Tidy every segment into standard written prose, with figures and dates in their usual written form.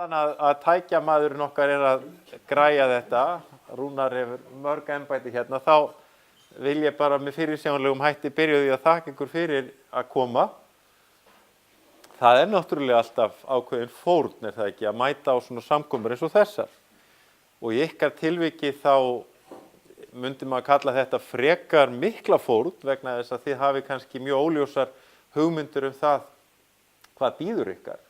meðan að tækjamaðurinn okkar að græja þetta, Rúnar hefur mörg embætti hérna, þá vil ég bara með fyrirsjáanlegum hætti byrja því að þakka ykkur fyrir að koma. Það náttúrulega alltaf ákveðin fórn, það ekki, að mæta á svona samkomur eins og þessar. Og í ykkar tilviki þá myndi maður kalla þetta frekar mikla fórn vegna þess að þið hafi kannski mjög óljósar hugmyndir það hvað býður ykkar.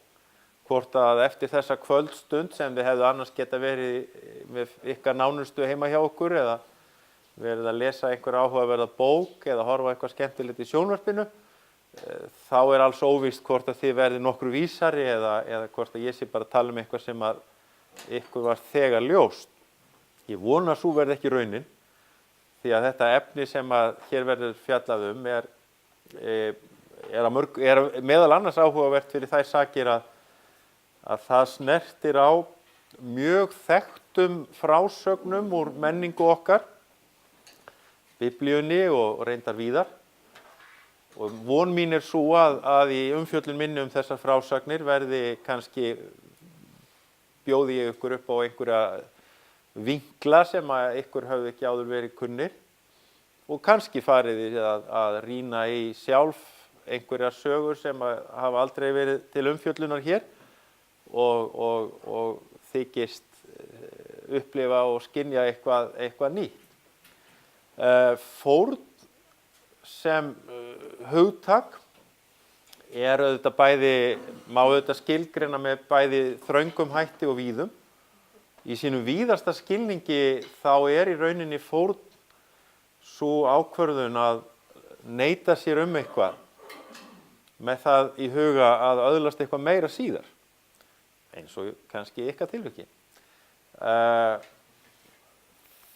Hvort að eftir þessa kvöldstund sem við hefðu annars geta verið með ykkar nánustu heima hjá okkur eða verið að lesa einhver áhugaverða bók eða horfa eitthvað skemmtilegt í sjónvarpinu, þá alls óvíst hvort að þið verði nokkru vísari eða hvort að ég sé bara að tala eitthvað sem að ykkur var þegar ljóst. Ég vona að sú verði ekki raunin, því að þetta efni sem að hér verður fjallað meðal annars áhugavert fyrir þær sakir að það snertir á mjög þekktum frásögnum úr menningu okkar, Biblíunni og reyndar víðar. Og von mín sú að í umfjöllun minni þessar frásagnir verði kannski bjóði ég ykkur upp á einhverja vinkla sem að ykkur höfðu ekki áður verið kunnir og kannski farið að rýna í sjálf einhverjar sögur sem hafa aldrei verið til umfjöllunar hér og þykist upplifa og skynja eitthvað nýtt. Fórn sem hugtak auðvitað má auðvitað skilgreina með bæði þröngum hætti og víðum. Í sínum víðasta skilningi þá í rauninni fórn sú ákvörðun að neita sér eitthvað með það í huga að öðlast eitthvað meira síðar, eins og kannski ykkar tilviki.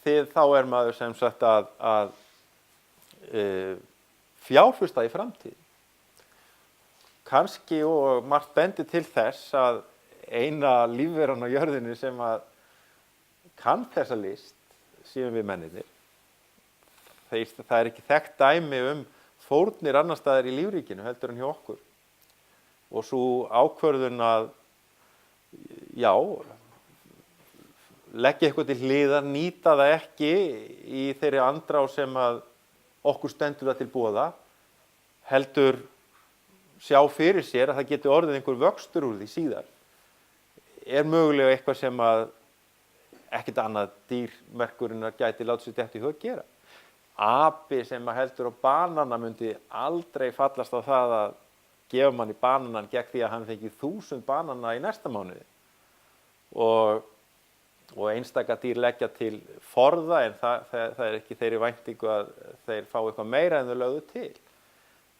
Þá maður sem sagt að fjárfesta í framtíð. Kannski og margt bendi til þess að eina lífveran á jörðinni sem að kann þessa list séum við mennirnir. Það ekki þekkt dæmi fórnir annars staðar í lífríkinu heldur en hjá okkur. Og svo ákvörðun að leggja eitthvað til hliðar, nýta það ekki í þeirri andrá sem að okkur stendur það til boða, heldur sjá fyrir sér að það geti orðið einhver vöxtur úr því síðar. Mögulega eitthvað sem að ekkert annað dýrmerkurinnar gæti látið sér detta í hug að gera. Api sem að heldur á banana myndi aldrei fallast á það að gefa manni bananan gegn því að hann fengi 1000 banana í næsta mánuði. Og einstaka dýr leggja til forða en það ekki þeirri væntingu að þeir fá eitthvað meira en þau lögðu til.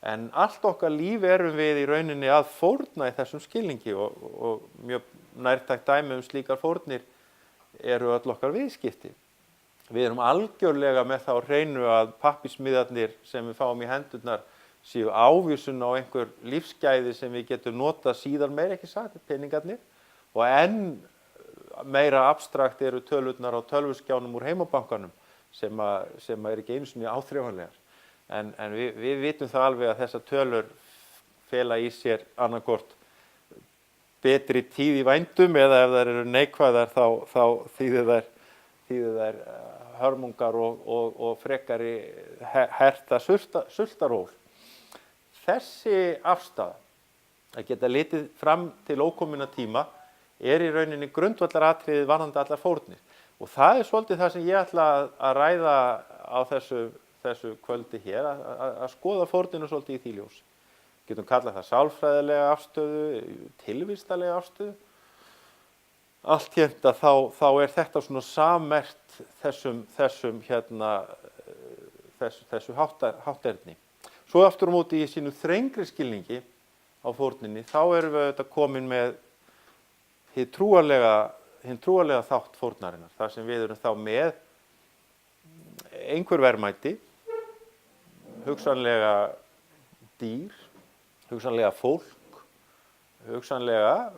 En allt okkar líf erum við í rauninni að fórna í þessum skilningi og mjög nærtækt dæmi slíkar fórnir eru öll okkar viðskipti. Við erum algjörlega með það á hreinu að pappírsmiðarnir sem við fáum í hendurnar séu ávísun á einhver lífsgæði sem við getum notað síðar meira, ekki sagt, peningarnir, og enn meira abstrakt eru tölurnar á tölvuskjánum úr heimabankanum sem ekki einu sinni áþreifanlegar. En við vitum það alveg að þessar tölur fela í sér annarkvort betri tíð í vændum eða ef þær eru neikvæðar þá þýðir þær hörmungar og frekari herta sultaról. Þessi afstaða að geta litið fram til ókominna tíma í rauninni grundvallaratriðið varðandi allar fórnir. Og það svolítið það sem ég ætla að ræða á þessu kvöldi hér, að skoða fórnina svolítið í því ljósi. Getum kallað það sálfræðilega afstöðu, tilvistarlega afstöðu. Allt hérna þá þetta svona sammerkt þessu hátterni. Svo aftur á móti í sínu þrengri skilningi á fórninni, þá erum við auðvitað komin með hinn trúarlega þátt fórnarinnar, þar sem við erum þá með einhver verðmæti, hugsanlega dýr, hugsanlega fólk, hugsanlega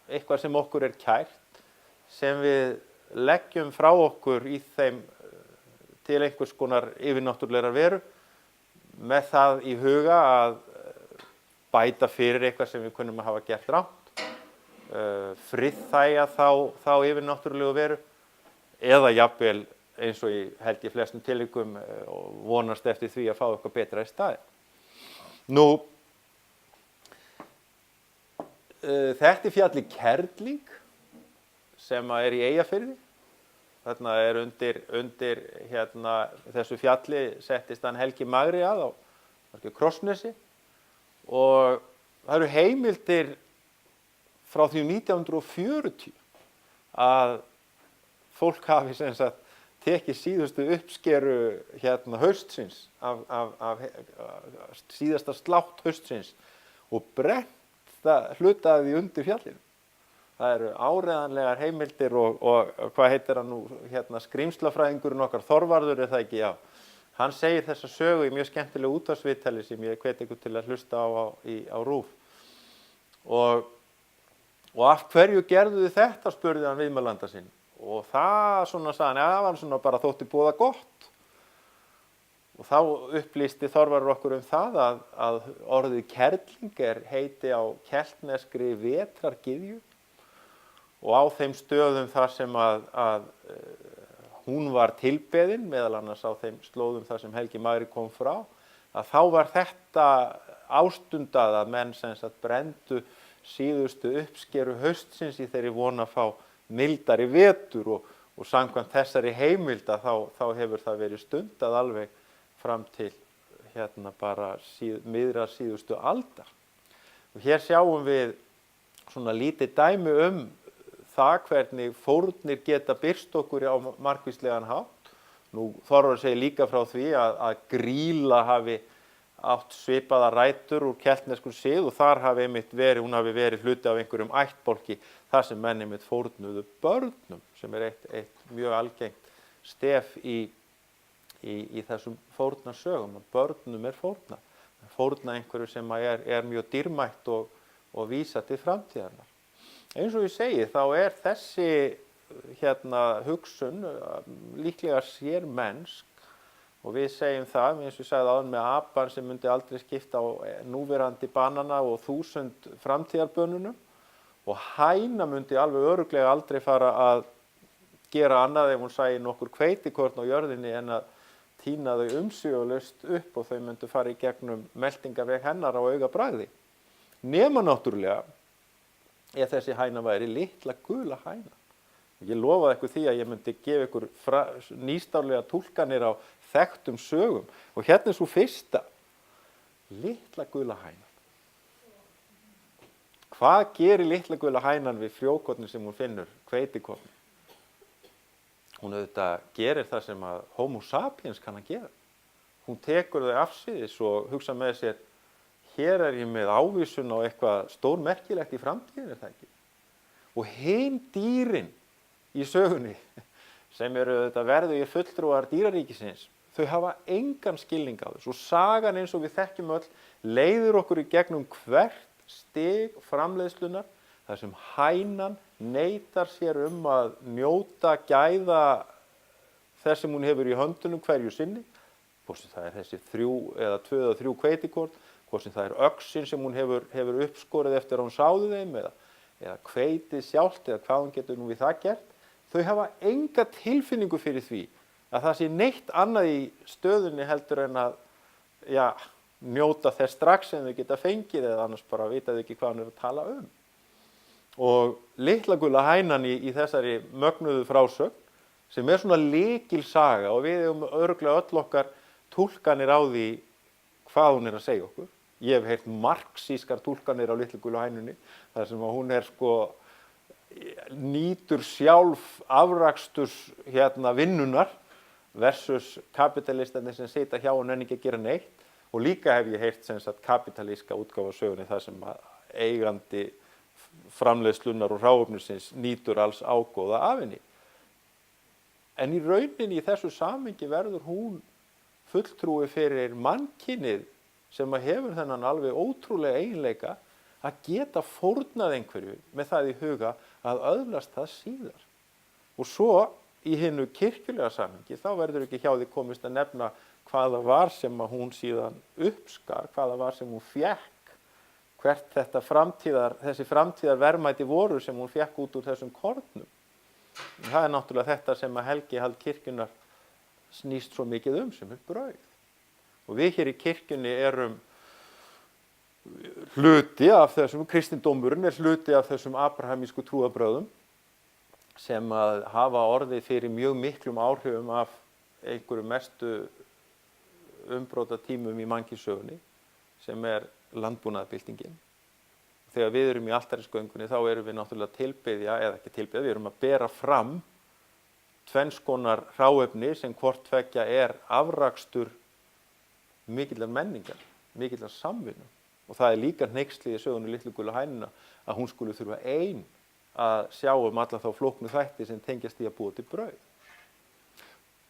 eitthvað sem okkur kært, sem við leggjum frá okkur í þeim til einhvers konar yfirnáttúrulegar veru, með það í huga að bæta fyrir eitthvað sem við kunnum að hafa gert rangt friðþægja þá yfirnáttúrulegu veru, eða jafnvel eins og held ég flestum tilvikum og vonast eftir því að fá eitthvað betra í staði. Nú, þetta fjallið Kerling sem í Eyjafirði. Þarna undir þessu fjalli settist hann Helgi Magri á Krossnesi, og það eru heimildir frá því 1940 að fólk hafi sem sagt tekið síðustu uppskeru haustsins af síðasta slátt haustsins og brennt hluta af því undir fjallinu. Það eru áreiðanlegar heimildir og hvað heitir hann nú, skrímslafræðingurinn okkar, Þorvarður, það ekki, já. Hann segir þessa sögu í mjög skemmtilegu útvarpsviðtali sem ég hvet ykkur til að hlusta á RÚV. Og af hverju gerðu þið þetta, spurði hann viðmælanda sinn. Og það svona sagði hann, það var svona bara þótti boða gott. Og þá upplýsti Þorvarður okkur það að orðið kerling heiti á keltneskri vetrargyðju, og á þeim stöðum þar sem að hún var tilbeðin, meðal annars á þeim slóðum þar sem Helgi Magri kom frá, að þá var þetta ástundað að menn sem sagt brenndu síðustu uppskeru haustsins í þeirri von að fá mildari vetur, og samkvæmt þessari heimild þá hefur það verið stundað alveg fram til bara miðra síðustu aldar. Og hér sjáum við svona lítið dæmi það hvernig fórnir geta birst okkur á margvíslegan hátt. Nú Þorvar segir líka frá því að Grýla hafi átt svipaða rætur úr keltneskum sið, og þar hún hafi verið hluti af einhverjum ættbálki þar sem menn einmitt fórnuðu börnum, sem eitt mjög algengt stef í þessum fórnarsögum, að börnum fórnað. Fórna einhverju sem mjög dýrmætt og vísa til framtíðarinnar. Eins og ég segi, þá þessi hugsun líklega sérmennsk, og við segjum það, eins og ég sagði áðan, með apan sem myndi aldrei skipta á núverandi banana og 1000 framtíðarbönunum, og hæna myndi alveg örugglega aldrei fara að gera annað ef hún sæi nokkur hveitikorn á jörðinni en að tína þau umsvifalaust upp, og þau myndu fara í gegnum meltingaveg hennar á augabragði. Nema náttúrulega ef þessi hæna væri litla gula hæna. Ég lofaði ykkur því að ég myndi gefa ykkur nýstárlega túlkanir á þekktum sögum, og hérna svo fyrsta, litla gula hæna. Hvað gerir litla gula hænan við frjókornin sem hún finnur, hveitikornin? Hún auðvitað gerir það sem að Homo sapiens kann að gera. Hún tekur þau afsíðis og hugsa með sér, hér ég með ávísun á eitthvað stórmerkilegt í framtíðinni, það ekki? Og hin dýrin í sögunni, sem þetta verðugir fulltrúar dýraríkisins, þau hafa engan skilning á þessu. Og sagan eins og við þekkjum öll leiðir okkur í gegnum hvert stig framleiðslunar, þar sem hænan neitar sér að njóta gæða þess sem hún hefur í höndunum hverju sinni, hvort sem það þessi 2 eða 3 hveitikorn, hvort sem það öxin sem hún hefur uppskorið eftir að hún sáði þeim, eða hveitið sjálft, eða hvað hún getur nú við það gert. Þau hafa enga tilfinningu fyrir því að það sé neitt annað í stöðunni heldur en að njóta þess strax sem þau geta fengið, eða annars bara vita þau ekki hvað hann að tala um. Og litla gula hænan í þessari mögnuðu frásögn, sem svona lykilsaga, og við höfum örugglega öll okkar túlkanir á því hvað hún að segja okkur. Ég hef heyrt marxískar túlkanir á litlu gulu hænunni, þar sem að hún nýtur sjálf afraksturs vinnunar versus kapitalistarnir sem sita hjá og nenni ekki að gera neitt. Og líka hef ég heyrt sem sagt kapitalíska útgáfu af sögunni, þar sem að eigandi framleiðslunar og hráefnisins nýtur alls ágóða af henni. En í rauninni í þessu samhengi verður hún fulltrúi fyrir mannkynið sem að hefur þennan alveg ótrúlega eiginleika að geta fórnað einhverju með það í huga að öðlast það síðar. Og svo í hinu kirkjulega samhengi þá verður ekki hjá því komist að nefna hvaða var sem að hún síðan uppskar, hvaða var sem hún fékk hvert þessi framtíðar verðmæti voru sem hún fékk út úr þessum kornum. Það náttúrulega þetta sem að helgihald kirkjunnar snýst svo mikið sem brauð. Og við hér í kirkjunni erum hluti af þessum, kristindómurinn hluti af þessum abrahamísku trúarbrögðum sem að hafa orðið fyrir mjög miklum áhrifum af einhverjum mestu umbrotatímum í mannkynssögunni sem landbúnaðarbyltingin. Þegar við erum í altarisgöngunni þá erum við náttúrulega við erum að bera fram tvenns konar hráefni sem hvort tveggja afrakstur mikillar menningar, mikillar samvinnu. Og það líka hneykslið í sögunni Litlu gulu hænuna að hún skuli þurfa ein að sjá alla þá flóknu þætti sem tengjast í að búa til brauð.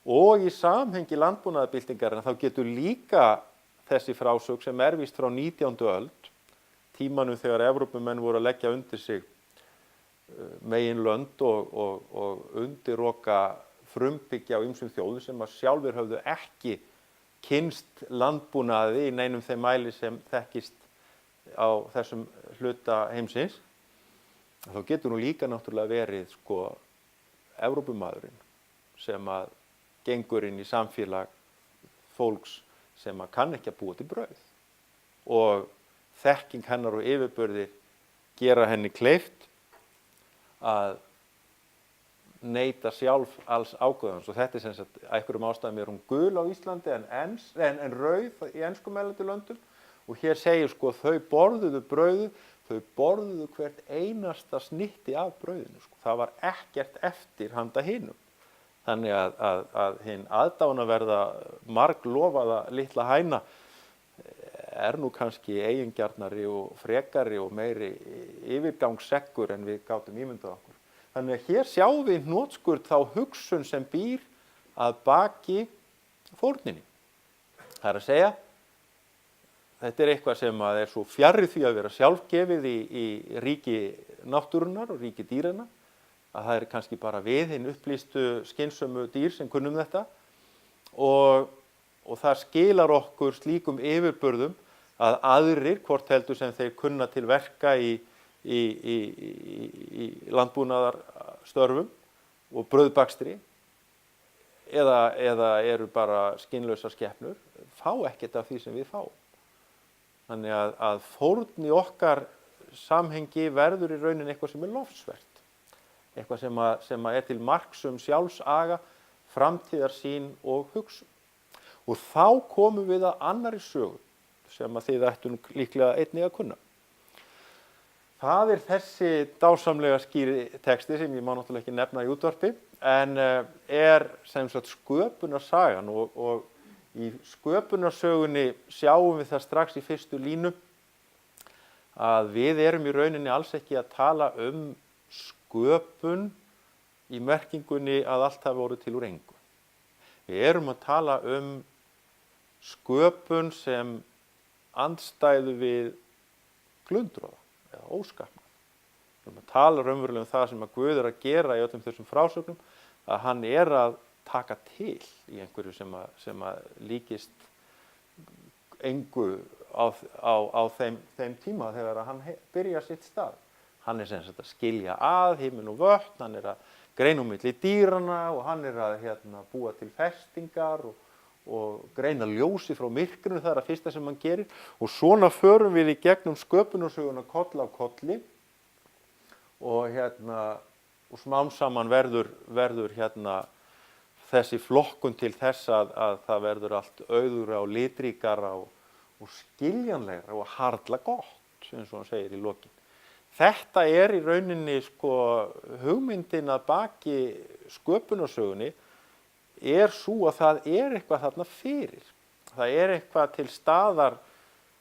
Og í samhengi landbúnaðarbyltingarinnar þá getur líka þessi frásögn sem víst frá 19. öld, tímanum þegar Evrópumenn voru að leggja undir sig meginlönd og undirroka frumbyggja á ýmsum þjóðum sem að sjálfir höfðu ekki kynnst landbúnaði í neinum þeim mæli sem þekkist á þessum hluta heimsins, þá getur nú líka náttúrulega verið Evrópumaðurinn sem að gengur inn í samfélag fólks sem að kann ekki að búa til brauð. Og þekking hennar og yfirburðir gera henni kleift að neita sjálf alls ágóðans. Og þetta sem sagt, að einhverjum ástæðum hún gul á Íslandi en rauð í enskumælandi löndum. Og hér segir þau borðuðu brauðu, þau borðuðu hvert einasta snitti af brauðinu. Það var ekkert eftir handa hinum. Þannig að hinn aðdáunarverða marglofaða litla hæna nú kannski eigingjarnari og frekari og meiri yfirgangsseggur en við gátum ímyndað okkur. Þannig að hér sjáum við hnotskurn þá hugsun sem býr að baki fórninni. Það að segja, þetta eitthvað sem svo fjarri því að vera sjálfgefið í ríki náttúrunnar og ríki dýranna, að það kannski bara við hinn upplýstu skynsömu dýr sem kunnum þetta og það skilar okkur slíkum yfirburðum að aðrir, hvort heldur sem þeir kunna til verka í landbúnaðarstörfum og brauðbakstri eða eru bara skynlausar skepnur, fá ekkert af því sem við fáum. Þannig að fórn í okkar samhengi verður í rauninni eitthvað sem lofsvert. Eitthvað sem til marks sjálfsaga, framtíðarsýn og hugsun. Og þá komum við að annarri sögu sem þið ættu líklega einnig að kunna. Það þessi dásamlega skýri texti sem ég má náttúrulega ekki nefna í útvarpi, en sem sagt sköpunarsagan og í sköpunarsögunni sjáum við það strax í fyrstu línu að við erum í rauninni alls ekki að tala sköpun í merkingunni að allt hafi orðið til úr engu. Við erum að tala sköpun sem andstæðu við glundroða eða óskapnað. Við erum að tala raunverulega það sem að Guð að gera í öllum þessum frásögnum, að hann að taka til í einhverju sem að líkist engu á þeim tíma þegar hann byrjar sitt stað. Hann sem sagt að skilja að himinn og vötn, hann að greina á milli dýranna og hann að búa til festingar og greina ljósi frá myrkrinu, það að fyrsta sem hann gerir. Og svona förum við í gegnum sköpunarsöguna koll af kolli og smám saman verður þessi flokkun til þess að það verður allt auðugra og litríkara og skiljanlegra og harla gott, eins og hann segir í lokin. Þetta í rauninni hugmyndin að baki sköpunarsögunni sú að það eitthvað þarna fyrir. Það eitthvað til staðar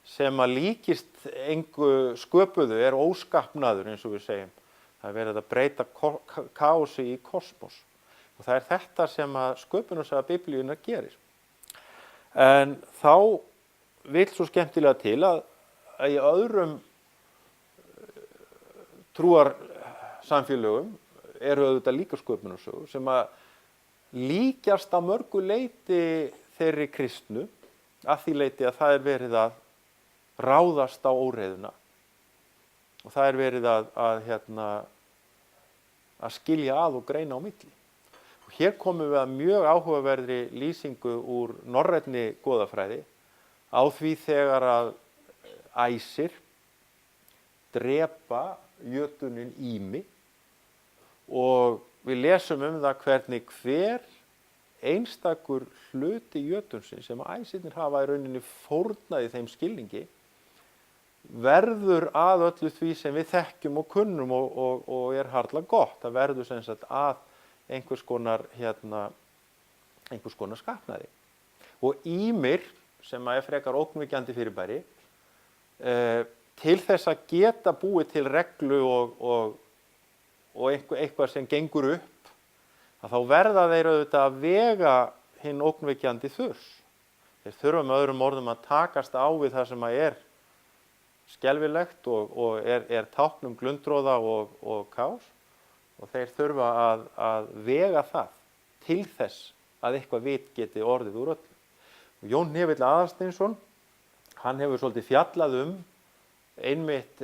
sem að líkist engu sköpuðu, óskapnaður eins og við segjum. Það verið að breyta kaosi í kosmos. Og það þetta sem að sköpunarsaga Biblíunnar gerir. En þá vill svo skemmtilega til að í öðrum trúarsamfélögum auðvitað líka sköpunarsögur sem að líkjast að mörgu leyti þeirri kristnu, að því leyti að það verið að ráðast á óreiðuna og það er verið að skilja að og greina á milli. Og hér komum við að mjög áhugaverðri lýsingu úr norrænni goðafræði á því þegar að æsir drepa jötunin Ými, og við lesum það hvernig hver einstakur hluti jötunsins sem æsirnir hafa í rauninni fórnað í þeim skilningi verður að öllu því sem við þekkjum og kunnum og er harla gott. Það verður sem sagt að einhvers konar skapnaði. Og Ýmir, sem er frekar ógnvekjandi fyrirbæri, til þess að geta búið til reglu og eitthvað sem gengur upp, að þá verða þeir auðvitað að vega hinn ógnvekjandi þurs. Þeir þurfa með öðrum orðum að takast á við það sem er skelfilegt og er tákn glundroða og kaos, og þeir þurfa að vega það til þess að eitthvað vit geti orðið úr öllu. Og Jón Hnefill Aðalsteinsson, hann hefur svolítið fjallað einmitt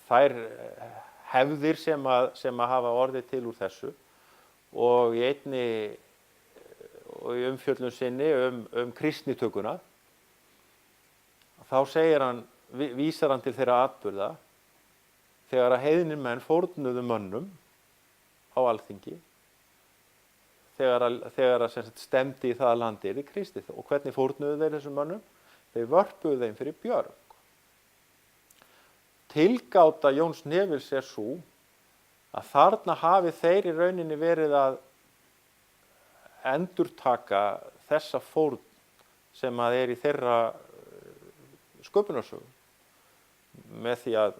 þær hefðir sem að hafa orðið til úr þessu, og í umfjöllun sinni kristnitökuna, þá vísar hann til þeirra atburða þegar að heiðnir menn fórnuðu mönnum á alþingi, þegar að sem sagt stemdi í það að landið yrði kristið. Og hvernig fórnuðu þeir þessum mönnum? Þeir vörpuðu þeim fyrir björg. Tilgáta Jóns Hnefils er sú að þarna hafi þeir í rauninni verið að endurtaka þessa fórn sem að er í þeirra sköpunarsögu, með því að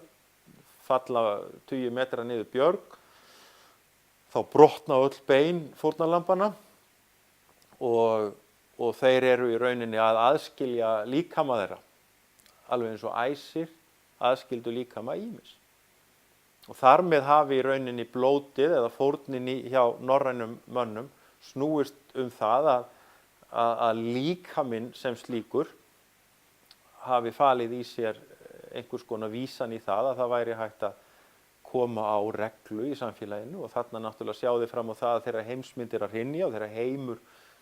falla 20 metra niður björg, þá brotna öll bein fórnarlambanna og þeir eru í rauninni að aðskilja líkama þeirra, alveg eins og æsir aðskildu líkama Ýmis. Og þar með hafi í rauninni blótið eða fórnin hjá norrænum mönnum snúist það að líkaminn sem slíkur hafi falið í sér einhvers konar vísan í það að það væri hægt að koma á reglu í samfélaginu, og þarna náttúrulega sjáði fram á það að þeirra heimsmyndir að hrynja og þeirra heimur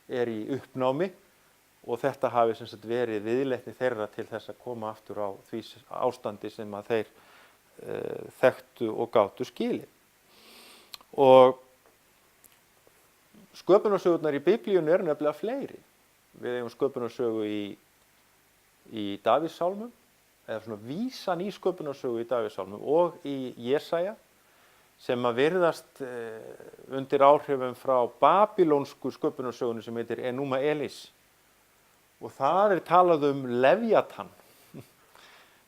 er í uppnámi, og þetta hafi sem sagt verið viðleitni þeirra til þess að koma aftur á því ástandi sem að þeir þekktu og gátu skilið. Og sköpunarsögurnar í Biblíunni eru nefnilega fleiri. Við eigum sköpunarsögu í Davíðssálmum, eða svona vísan í sköpunarsögu í Davíðssálmum og í Jesaja, sem að virðast undir áhrifum frá babýlónsku sköpunarsögunni sem heitir Enuma Elis. Og þar talað Levíatan.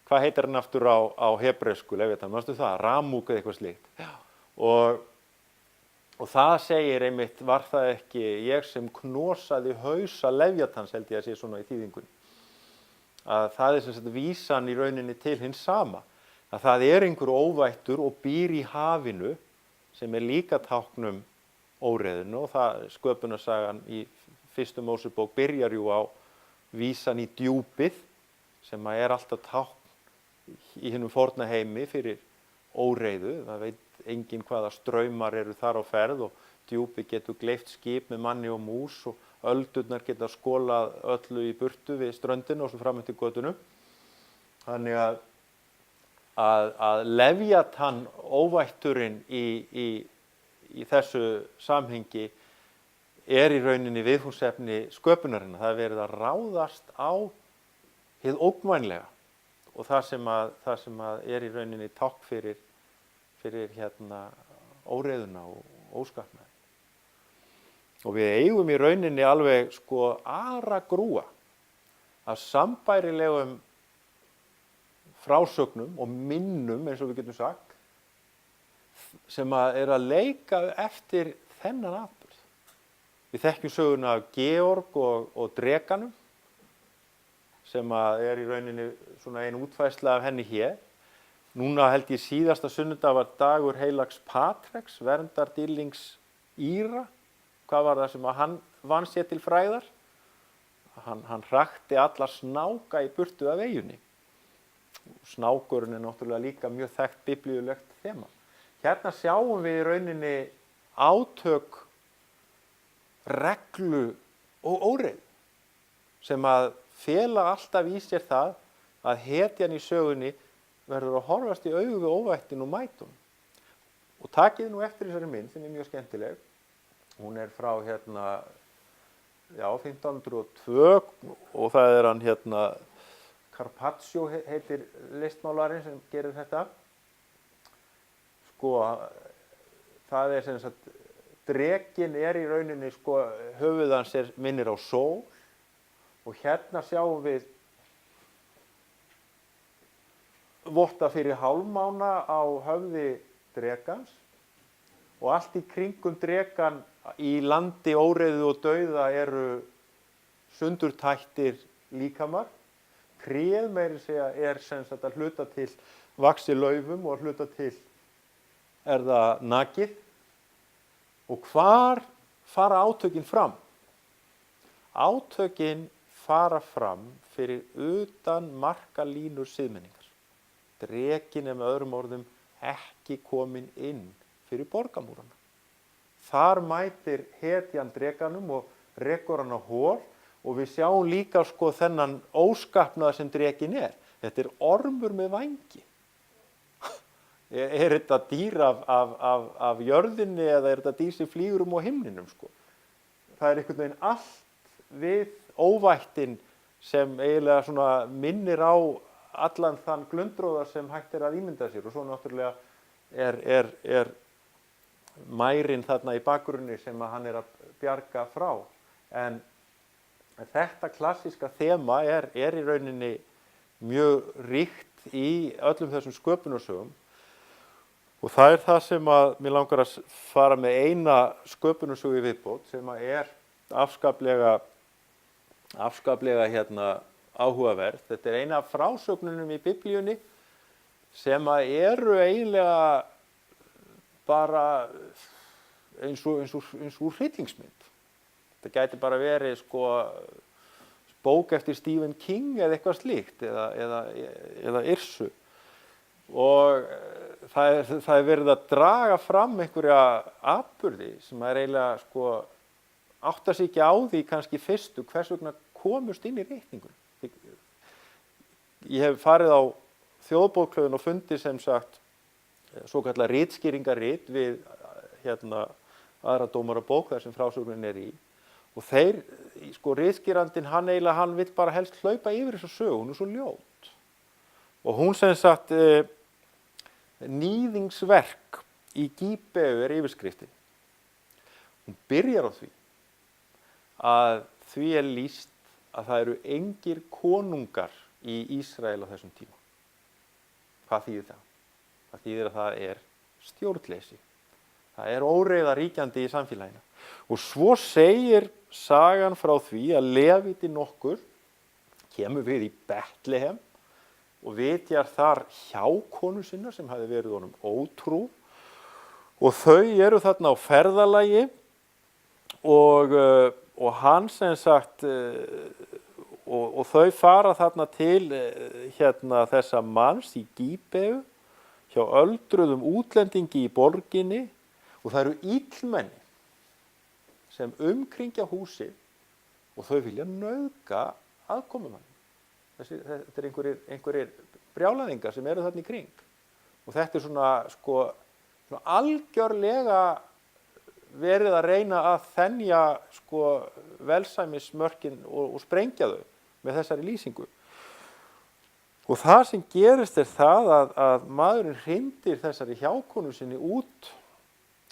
Hvað heitir hann aftur á hebreusku, Levíatan? Manstu það? Ramúk eða eitthvað slíkt. Og það segir einmitt, var það ekki ég sem knosaði hausa Levíatans, held ég að sé svona í þýðingunni. Að það er sem sagt vísan í rauninni til hins sama. Að það er einhver óvættur og býr í hafinu, sem er líka táknum óreiðinu, og það sköpunarsagan í fyrstu Mósebók byrjar jú á vísan í djúpið, sem er alltaf tákn í hinum forna heimi fyrir óreiðu. Það veit enginn hvaða straumar eru þar á ferð, og djúpið getur gleypt skip með manni og mús, og öldurnar geta skolað öllu í burtu við ströndinu og svo fram eftir götunum. Þannig að Levíatan, óvætturinn í þessu samhengi, er í rauninni viðfangsefni sköpunarinnar. Það er verið að ráðast á hið ógnvænlega, og það sem er í rauninni tákn fyrir óreiðuna og óskapnaði. Og við eigum í rauninni alveg aragrúa af sambærilegum frásögnum og minnum, eins og við getum sagt, sem er að leika eftir þennan atburð. Við þekkjum söguna af Georg og drekanum, sem er í rauninni svona ein útfærsla af henni hér. Núna held ég síðasta sunnudag var dagur heilags Patreks, verndardýrlings Íra. Hvað var það sem hann vann sér til frægðar? Hann hrakti alla snáka í burtu af eyjunni. Snákurinn náttúrulega líka mjög þekkt biblíulegt þema. Hérna sjáum við í rauninni átök, reglu og óreiðu sem að fela alltaf í sér það að hetjan í sögunni verður að horfast í augu við óvættin og mætun. Og takið nú eftir þessari mynd sem mjög skemmtileg. Hún frá 1502 og það hann Carpaccio heitir listmálarinn sem gerir þetta. Sko, það sem sagt, drekinn í rauninni, sko, höfuð hans minnir á sól og hérna sjáum við votta fyrir hálfmána á höfði drekans og allt í kringum drekan í landi óreiðu og dauða eru sundurtættir líkamar. Tréð meira segja sem sagt að hluta til vaxið laufum og að hluta til það nakið. Og hvar fara átökin fram? Átökin fara fram fyrir utan markalínur siðmenningar. Drekinn með öðrum orðum ekki kominn inn fyrir borgamúrana. Þar mætir hetjan drekanum og rekur hann á hol og við sjáum líka sko þennan óskapnað sem drekinn Þetta ormur með vængi. Þetta dýr af jörðinni eða þetta dýr sem flýgur á himninum sko? Það einhvern veginn allt við óvættin sem eiginlega svona minnir á allan þann glundróða sem hægt að ímynda sér og svo náttúrulega er mærin þarna í bakgrunni sem að hann að bjarga frá. En þetta klassíska þema í rauninni mjög ríkt í öllum þessum sköpunarsögum og það það sem að mig langar að fara með eina sköpunarsögu í viðbót sem að afskaplega áhugaverð. Þetta eina af frásögnunum í biblíunni sem að eru eiginlega bara eins og hryllingsmynd. Þetta gæti bara verið sko bók eftir Stephen King eða eitthvað slíkt eða Yrsu. Og það verið að draga fram einhverja atburði sem eiginlega sko áttar sig ekki á því kannski fyrstu hvers vegna komust inn í reikningun. Ég hef farið á þjóðbókhlöðun og fundið sem sagt svokallað ritskýringarit við aðra dómarabók þar sem frásögnin í. Og þeir, sko ritskýrandinn hann vill bara helst hlaupa yfir þessa sögu, hún svo ljót. Og hún sem sagt níðingsverk í Gíbeu yfirskriftin. Hún byrjar á því að því lýst að það eru engir konungar í Ísrael á þessum tíma. Hvað þýðir það? Það þýðir að það stjórnleysi. Það óreiða ríkjandi í samfélaginu. Og svo segir sagan frá því að Leviti nokkur kemur við í Betlehem og vitjar þar hjákonu sinna sem hafði verið honum ótrú og þau eru þarna á ferðalagi og hann sem sagt og þau fara þarna til þessa manns í Gíbeu hjá öldruðum útlendingi í borginni og það eru illmenni sem umkringja húsið og þau vilja nauðga aðkomumann. Þetta einhverjir brjálæðingar sem eru þarna í kring. Og þetta svona algjörlega verið að reyna að þenja velsæmismörkin og sprengja þau með þessari lýsingu. Og það sem gerist það að maðurinn hrindir þessari hjákonu sinni út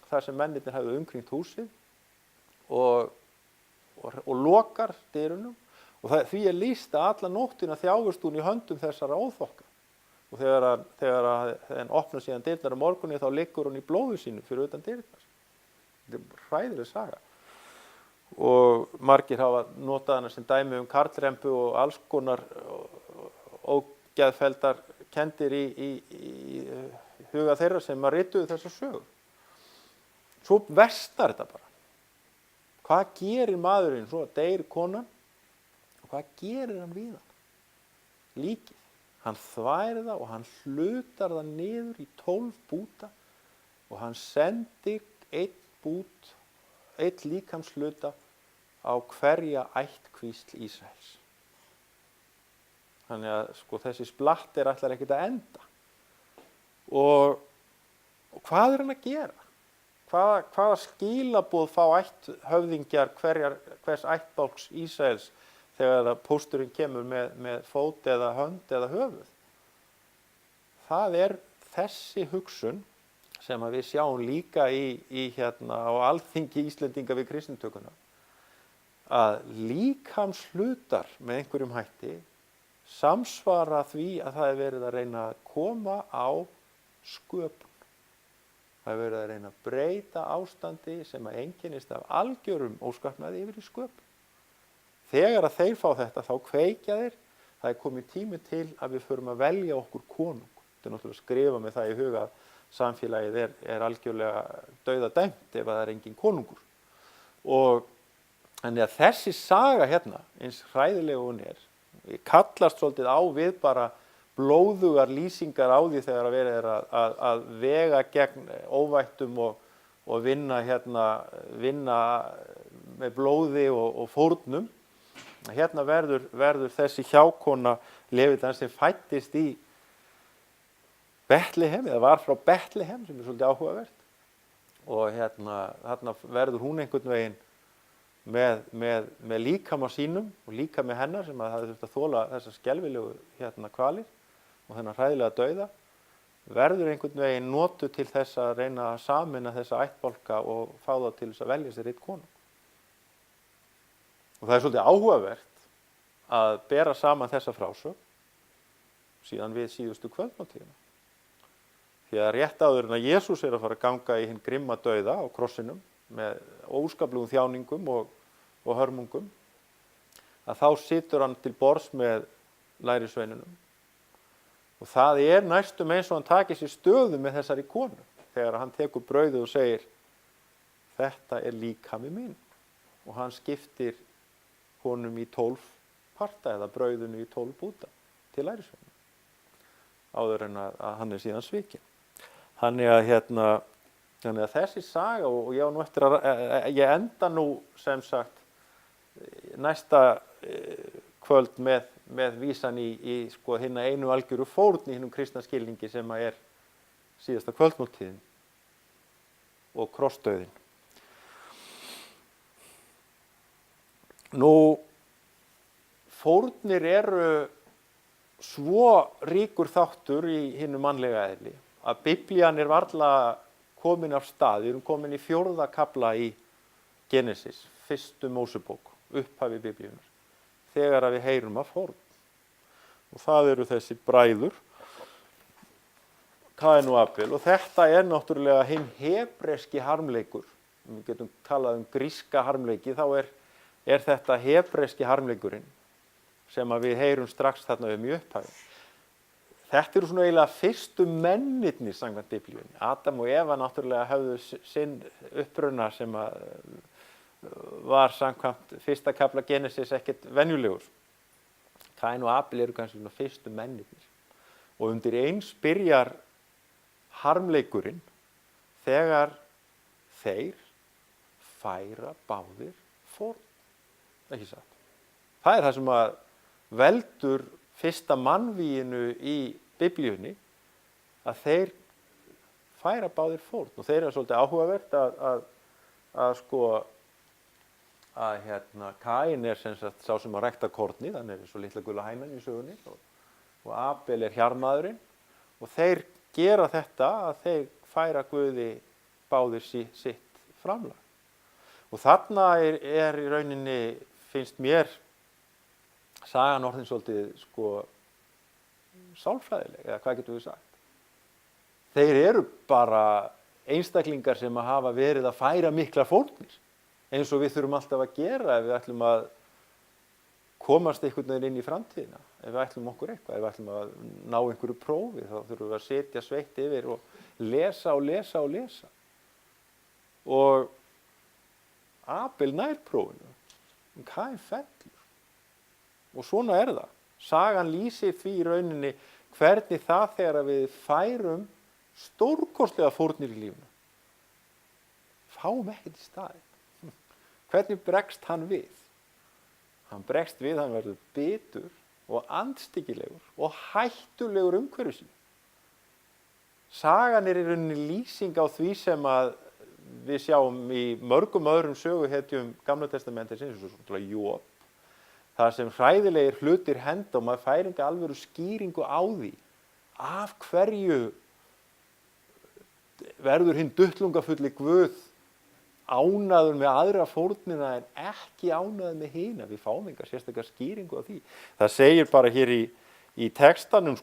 þar sem mennirnir hafði umkringt húsið og lokar dyrunum og því lýst að alla nóttina þjáist hún í höndum þessara óþokka. Og þegar hann opnar síðan dyrnar á morgunni þá liggur hún í blóði sínu fyrir utan dyrnar. Þetta hræðileg saga. Og margir hafa notað hana sem dæmi karlrembu og alls konar ógeðfelldar kenndir í huga þeirra sem að rituðu þessa sögu. Svo versnar þetta bara. Hvað gerir maðurinn? Svo deyr konan og hvað gerir hann við hann? Líkið. Hann þvær það og hann hlutar það niður í 12 búta og hann sendir einn líkamshluta á hverja ættkvísl Ísraels. Þannig að sko þessi splattir ætlar ekkert að enda. Og hvað er hann að gera? Hvaða skilaboð fá höfðingjar hvers ættbálks Ísraels þegar pósturinn kemur með fót eða hönd eða höfuð? Það er þessi hugsun sem að við sjáum líka í á alþingi Íslendinga við kristnitökuna, að líkamshlutar með einhverjum hætti samsvara því að það er verið að reyna að koma á sköpun. Það er verið að reyna að breyta ástandi sem að einkennist af algjörum óskapnaði yfir í sköpun. Þegar að þeir fá þetta þá kveikja þeir, það er komið tími til að við förum að velja okkur konung. Þetta er náttúrulega að skrifa með það í huga að samfélagið er algjörlega dauðadæmt ef það er engin konungur. Og þannig að þessi saga hérna, eins hræðilega hún kallast svolítið á við bara blóðugar lýsingar á því þegar að verið er að vega gegn óvættum og vinna með blóði og fórnum. Hérna verður þessi hjákona Levítans sem fæddist í Betlehem, eða var frá Betlehem, sem er svolítið áhugavert. Og þarna verður hún einhvern veginn með líkama sínum og líkami hennar sem að hafði þurft að þola þessar skelfilegu kvalir og þennan hræðilega dauða, verður einhvern veginn notuð til þess að reyna að sameina þessa ættbálka og fá þá til þess að velja sér einn konung. Og það er svolítið áhugavert að bera saman þessa frásögn síðan við síðustu kvöldmáltíðina. Því að rétt áður en að Jesús er að fara að ganga í hinn grimma dauða á krossinum með óskaplegum þjáningum og hörmungum, að þá situr hann til borðs með lærisveinunum. Og það er næstum eins og hann takir sér stöðu með þessari konu þegar hann tekur brauðið og segir: þetta er líkami minn. Og hann skiptir honum í 12 parta eða brauðinu í 12 búta til lærisveinunum áður en að hann er síðan svikinn. Þannig að þessi saga, og ég á nú eftir ég enda nú sem sagt næsta kvöld með vísan í sko hinna einu algjöru fórn í hinum kristna skilningi sem að er síðasta kvöldmáltíðin og krossdauðinn. Nú, fórnir eru svo ríkur þáttur í hinu mannlega eðli að Biblían er varla komin af stað. Við erum komin í 4. kafla í Genesis, 1. Mósebók, upphafi Biblíunar, þegar að við heyrum af fórn. Og það eru þessi bræður, Kain og Abel, og þetta er náttúrulega hinn hebreski harmleikur. Við getum talað gríska harmleiki, þá er þetta hebreski harmleikurinn sem að við heyrum strax þarna í upphafi. Þetta eru svona eiginlega fyrstu mennirnir samkvæmt Biblíunni. Adam og Eva náttúrulega höfðu sinn uppruna sem að var samkvæmt 1. kafla Genesis ekkert venjulegur. Kain og Abel eru kannski svona fyrstu mennirnir. Og undir eins byrjar harmleikurinn þegar þeir færa báðir fórn. Ekki satt. Það er það sem að veldur fyrsta mannvíginu í Biblíunni, að þeir færa báðir fórn. Og þeir eru svolítið áhugavert að Kain er sem sagt sá sem að rækta kornið, hann er svo litla gula hænan í sögunni, og Abel er hjarmaðurinn, og þeir gera þetta að þeir færa Guði báðir sitt framlag. Og þarna er í rauninni, finnst mér, sagan orðin svolítið sálfræðileg, eða hvað getum við sagt? Þeir eru bara einstaklingar sem að hafa verið að færa miklar fórnir, eins og við þurfum alltaf að gera ef við ætlum að komast einhvern veginn inn í framtíðina, ef við ætlum okkur eitthvað, ef við ætlum að ná einhverju prófi, þá þurfum við að setja sveitt yfir og lesa og lesa og lesa. Og Abel nær prófinu, Kain fellur. Og svona er það. Sagan lýsir því í rauninni hvernig það þegar við færum stórkostlega fórnir í lífinu, fáum ekkert í staðinn. Hvernig bregst hann við? Hann bregst við, hann verður bitur og andstyggilegur og hættulegur umhverfi sínu. Sagan í rauninni lýsing á því sem að við sjáum í mörgum öðrum söguhetjum Gamla testamentisins, eins og Jób, þar sem hræðilegir hlutir henda og maður fær enga alvöru skýringu á því af hverju verður hinn duttlungafulli Guð ánægður með aðra fórnina en ekki ánægður með hina. Við fáum enga sérstaklega skýringu á því. Það segir bara hér í textanum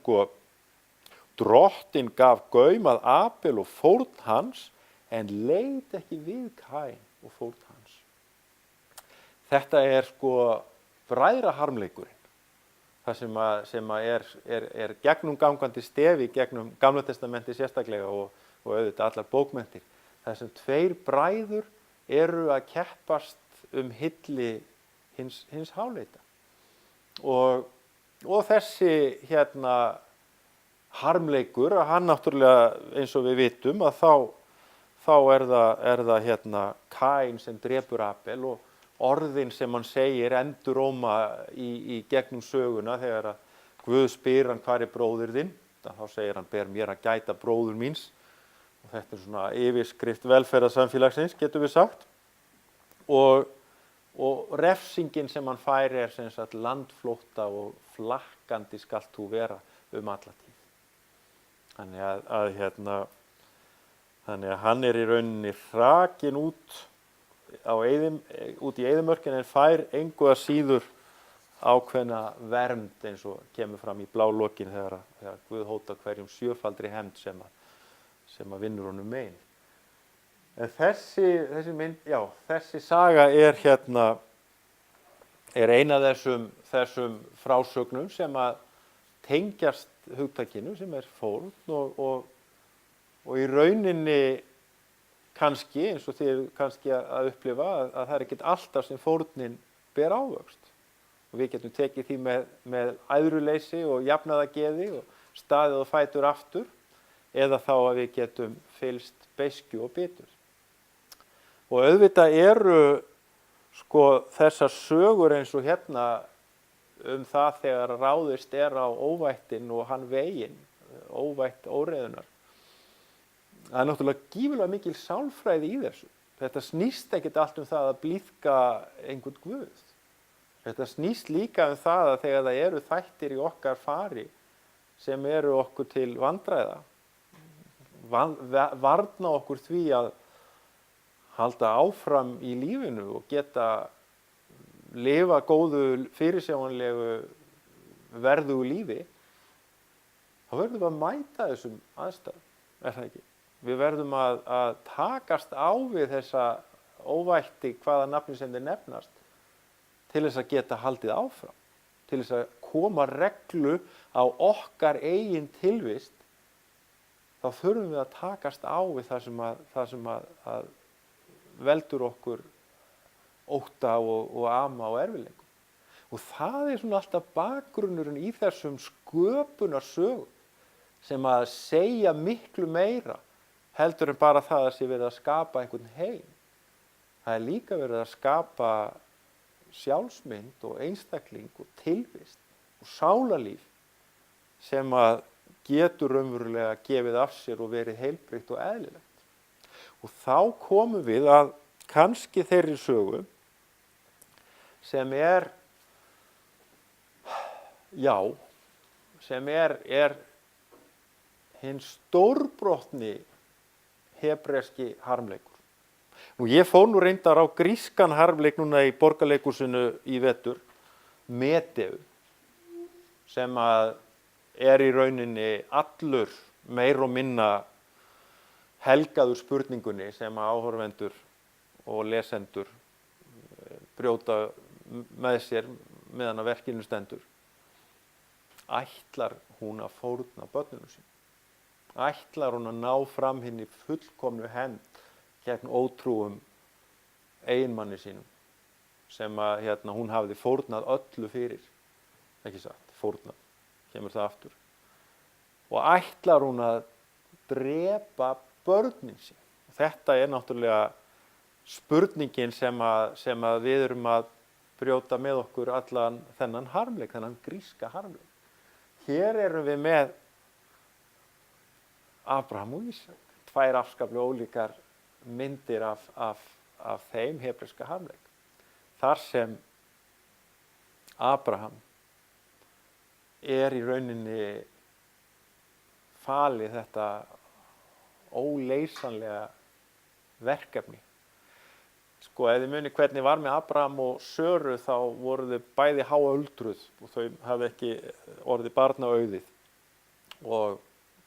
Drottinn gaf gaum að Abel og fórn hans en leit ekki við Kain og fórn hans. Þetta er bræðraharmleikurinn. Það sem er gegnumgangandi stefi gegnum Gamla testamenti sérstaklega og auðvitað allar bókmenntir. Það sem tveir bræður eru að keppast hylli hins háleita. Og þessi harmleikur, hann náttúrulega eins og við vitum að þá er það Kain sem drepur Abel og orðin sem hann segir enduróma í gegnum söguna þegar að Guð spyr hann hvar er bróðir þinn, þá segir hann ber mér að gæta bróður míns. Og þetta er svona yfirskrift velferðarsamfélagsins, getum við sagt. Og refsingin sem hann fær er sem sagt landflótta og flakkandi skalt þú vera alla tíð. Þannig að hann er í rauninni hrakinn út í eyðimörkin en fær engu að síður ákveðna vernd eins og kemur fram í blálokin þegar Guð hótar hverjum sjöfaldri hefnd sem að vinnur honum megin. En þessi saga er ein af þessum frásögnum sem að tengjast hugtakinu sem er fórn og í rauninni kannski, eins og þið kannski að upplifa að það er ekkert alltaf sem fórnin ber ávöxt. Og við getum tekið því með æðruleysi og jafnaðargeði og staðið og fætur aftur, eða þá að við getum fylgst beiskju og bitur. Og auðvitað eru þessar sögur eins og það þegar ráðist er á óvættin og hann veginn, óvætt óreiðunar. Það er náttúrulega gífurlega mikil sálfræði í þessu. Þetta snýst ekkert allt það að blíðka einhvern Guð. Þetta snýst líka það að þegar það eru þættir í okkar fari sem eru okkur til vandræða, varna okkur því að halda áfram í lífinu og geta lifa góðu, fyrirsjáanlegu, verðugu lífi, þá verðum við að mæta þessum aðstæðum, er það ekki? Við verðum að takast á við þessa óvætti hvaða nafni sem þeir nefnast til þess að geta haldið áfram, til þess að koma reglu á okkar eigin tilvist, þá þurfum við að takast á við það sem að veldur okkur ótta og ama og erfiðleikum. Og það er svona alltaf bakgrunnurinn í þessum sköpunarsögum sem að segja miklu meira heldur en bara það að sé verið að skapa einhvern heim. Það er líka verið að skapa sjálfsmynd og einstakling og tilvist og sálarlíf sem að getur raunverulega gefið af sér og verið heilbrigt og eðlilegt. Og þá komum við að kannski þeirri sögu sem er hinn stórbrotni hebreski harmleikur. Nú, ég fór reyndar á grískan harmleik núna í Borgarleikhúsinu í vetur, Medeu, sem að er í rauninni allur meir og minna helgaður spurningunni sem að áhorfendur og lesendur brjóta með sér meðan að verkinu stendur. Ætlar hún að fórna börnunum sín? Ætlar hún að ná fram hinni fullkomnu hefnd gegn ótrúum eiginmanni sínum sem að hún hafði fórnað öllu fyrir, ekki satt, fórnað, kemur það aftur. og ætlar hún að drepa börnin sín. Þetta náttúrulega spurningin sem að við erum að brjóta með okkur allan þennan harmleik, þennan gríska harmleik. Hér erum við með Abraham og Ísak, tvær afskaplega ólíkar myndir af þeim hebreska harmleik. Þar sem Abraham í rauninni falið þetta óleysanlega verkefni. Sko, ef þið muni hvernig var með Abraham og Söru, þá voru þau bæði háöldruð og þau hafði ekki orðið barnaauðið. Og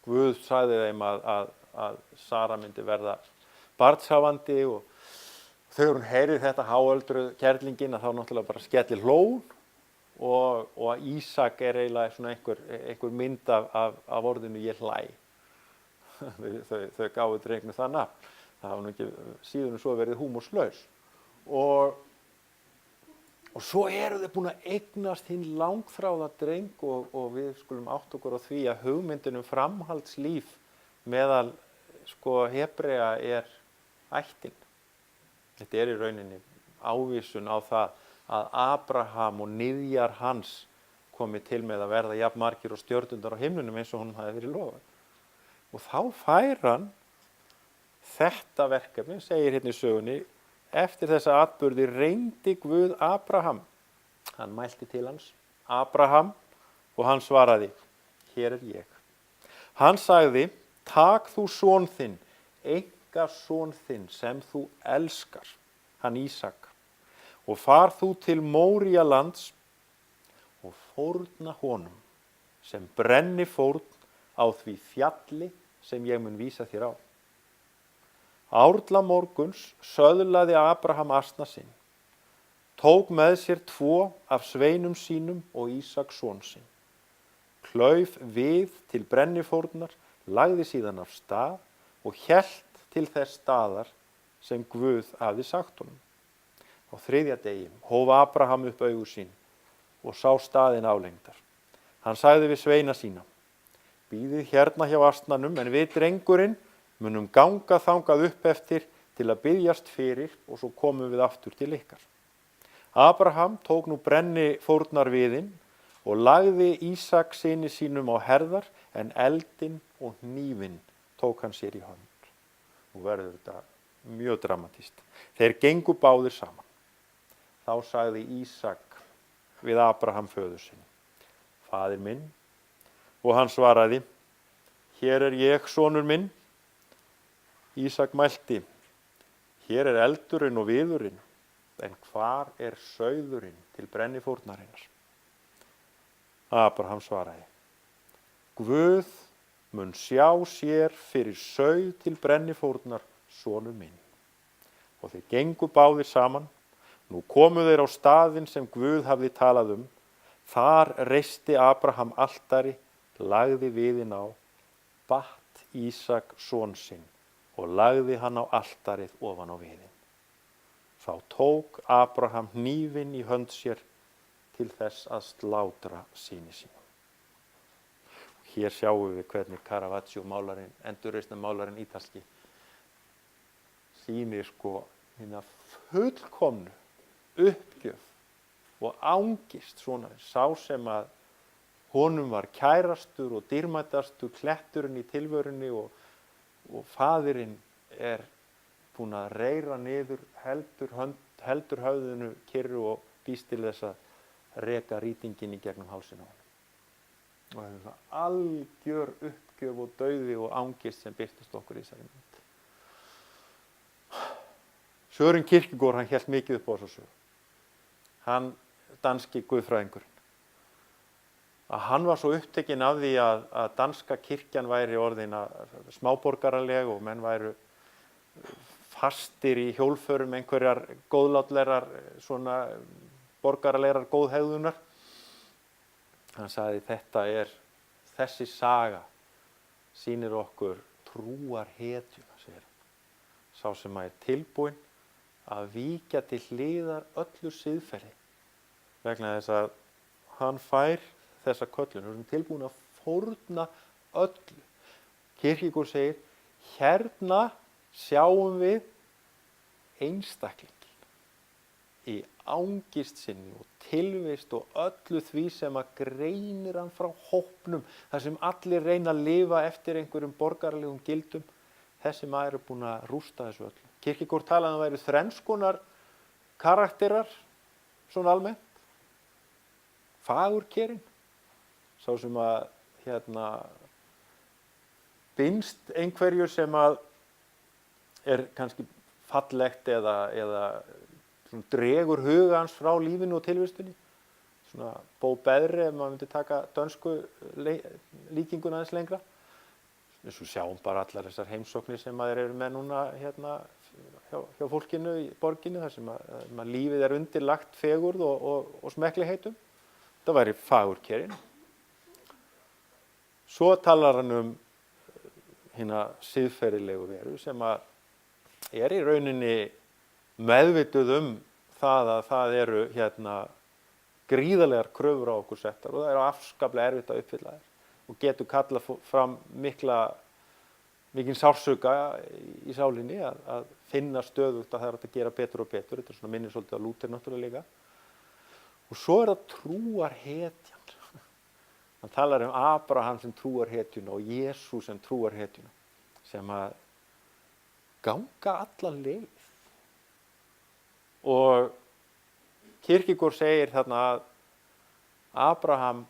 Guð sagði þeim að Sara myndi verða barnshafandi og þegar hún heyrir þetta háöldruð kerlingin að þá náttúrulega bara skellir hló og að Ísak eiginlega svona einhver mynd af orðinu ég hlæ. Þau gáfu drengnum það nafn. Það hafa nú ekki síðan svo verið húmorslaus. Og svo eru þau búin að eignast hinn langþráða dreng og við skulum átta okkur á því að hugmyndin framhaldslíf meðal Hebrea ættin. Þetta í rauninni ávísun á það að Abraham og niðjar hans komi til með að verða jafn margir og stjörnurnar á himnunum eins og honum hafi verið lofað. Og þá fær hann þetta verkefni, segir hérna í sögunni, eftir þessa atburði reyndi Guð Abraham. Hann mælti til hans, Abraham, og hann svaraði, hér ég. Hann sagði, tak þú son þinn, son þinn sem þú elskar, hann Ísak, og far þú til Móríalands og fórna honum sem brennifórn á því fjalli sem ég mun vísa þér á. Árla morguns söðlaði Abraham asna sinn, tók með sér 2 af sveinum sínum og Ísak son sinn, klauf við til brennifórnar, lagði síðan af stað og hélt til þess staðar sem Guð hafði sagt honum. Á 3. degi hóf Abraham upp augu sín og sá staðinn álengdar. Hann sagði við sveina sína, bíðið hérna hjá asnanum en við drengurinn munum ganga þangað upp eftir til að biðjast fyrir og svo komum við aftur til ykkar. Abraham tók nú brennifórnarviðinn og lagði Ísak syni sínum á herðar en eldinn og hnífinn tók hann sér í hönd. Nú verður þetta mjög dramatískt. Þeir gengu báðir saman. Þá sagði Ísak við Abraham föður sinn, faðir minn, og hann svaraði, hér ég, sonur minn. Ísak mælti, hér eldurinn og viðurinn, en hvar sauðurinn til brennifórnarinnar? Abraham svaraði, Guð mun sjá sér fyrir sauð til brennifórnar, sonur minn. Og þeir gengu báðir saman. Nú komu þeir á staðinn sem Guð hafði talað Þar reisti Abraham altari, lagði viðinn á, batt Ísak son sinn og lagði hann á altarið ofan á viðinn. Þá tók Abraham hnífinn í hönd sér til þess að slátra syni sínum. Hér sjáum við hvernig Caravaggio málarinn, endurreisnarmálarinn ítalski, sýnir hina fullkomnu uppgjöf og angist svona sá sem að honum var kærastur og dýrmætastur kletturinn í tilvörunni og faðirinn búinn að reyra niður, heldur höfðinu kyrru og býst til þess að reka rýtinginn í gegnum hálsinn á honum. Og það svona algjör uppgjöf og dauði og angist sem birtist okkur í þessari mynd. Søren Kierkegaard, hann hélt mikið upp á þessu sögu. Hann, danski guðfræðingurinn, að hann var svo upptekinn af því að danska kirkjan væri orðin smáborgaraleg og menn væru fastir í hjólförum einhverjar góðlátlegar svona borgaralegar góðhegðunar. Hann sagði þessi saga sýnir okkur trúarhetjuna, segir hann. Sá sem er tilbúinn að víkja til hliðar öllu siðferði vegna þess að hann fær þessa köllun, hann er tilbúinn að fórna öllu. Kierkegaard segir, hérna sjáum við einstaklingin í angist sinni og tilvist og öllu því sem að greinir hann frá hópnum, þar sem allir reyna að lifa eftir einhverjum borgaralegum gildum. Þessi maður búinn að rústa þessu öllu. Kierkegaard talaði að það væru þrenns konar karakterar, svona almennt. Fagurkerinn, sá sem að binst einhverju sem að kannski fallegt eða dregur huga hans frá lífinu og tilvistunni. Svona bóbeðri, ef maður myndi taka dönsku líkinguna aðeins lengra. Eins og sjáum bara allar þessar heimsóknir sem maður eru með núna hjá fólkinu í borginni, þar sem að lífið undirlagt fegurð og smekklegheitum. Það væri fagurkerinn. Svo talar hann hina siðferðilegu veru sem að í rauninni meðvituð það að það eru gríðarlegar kröfur á okkur settar og það eru afskaplega erfitt að uppfylla þær og getur kallað fram mikinn sársauka í sálinni að finna stöðugt að það er hægt að gera betur og betur. Þetta svona minnir svolítið á Lúther náttúrulega líka. Og svo það trúarhetjan. Hann talar Abraham sem trúarhetjuna og Jesú sem trúarhetjuna sem að ganga alla leið. Og Kierkegaard segir þarna að Abraham,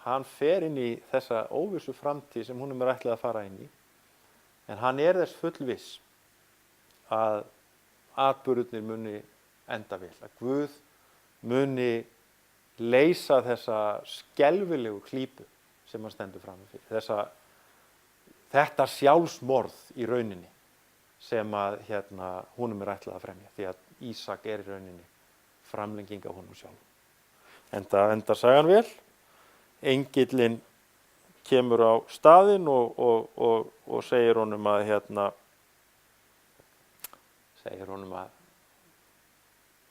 hann fer inn í þessa óvissu framtíð sem honum ætlað að fara inn í, en hann þess fullviss að atburðirnir muni enda vel, að Guð muni leysa þessa skelfilegu klípu sem hann stendur frammi fyrir, þetta sjálfsmorð í rauninni sem að honum ætlað að fremja, því að Ísak í rauninni framlenging af honum sjálf. Enda sagan vel. Engillinn kemur á staðinn og segir honum að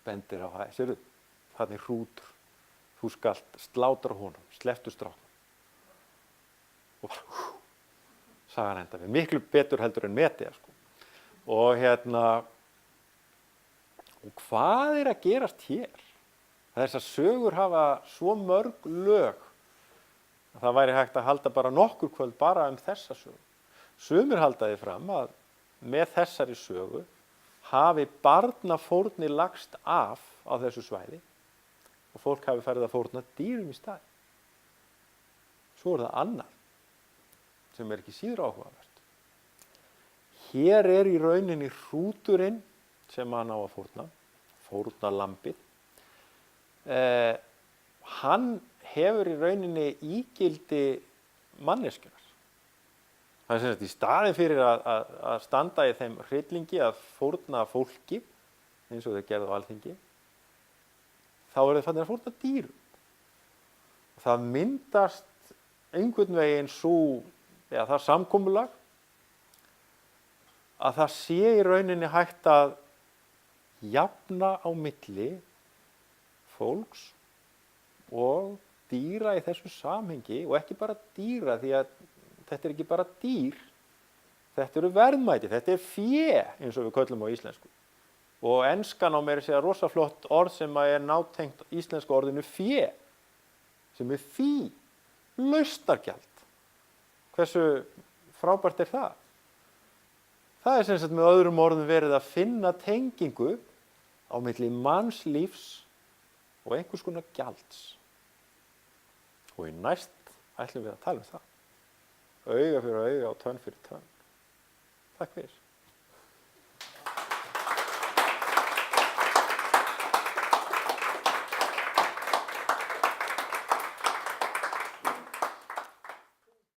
bendir á það, sérðu, þarna hrútur, þú skalt slátra honum, slepptu stráknum. Og sagan enda við, miklu betur heldur en Medea, sko. Og og hvað að gerast hér? Þessar sögur hafa svo mörg lög að það væri hægt að halda bara nokkur kvöld bara þessa sögu. Sumir halda því fram að með þessari sögu hafi barnafórnir lagst af á þessu svæði og fólk hafi farið að fórna dýrum í stað. Svo það annað sem ekki síður áhugavert. Hér í rauninni hrúturinn sem hann á að fórna lambið. Hann hefur í rauninni ígildi manneskjunnar. Það sem sagt í staðinn fyrir að standa í þeim hryllingi að fórna fólki, eins og þau gerðu á Alþingi, þá þeir farnir að fórna dýrum. Það myndast einhvern veginn það samkomulag að það sé í rauninni hægt að jafna á milli fólks og dýra í þessu samhengi og ekki bara dýra því að þetta ekki bara dýr, þetta eru verðmæti, þetta fé eins og við köllum á íslensku. Og enskan á meira að segja rosa flott orð sem nátengt íslenska orðinu fé, sem fí, lausnargjald. Hversu frábært það? Það sem sagt með öðrum orðum verið að finna tengingu á milli mannslífs og einhvers konar gjalds. Og í næst ætlum við að tala það. Auga fyrir auga og tönn fyrir tönn. Takk fyrir.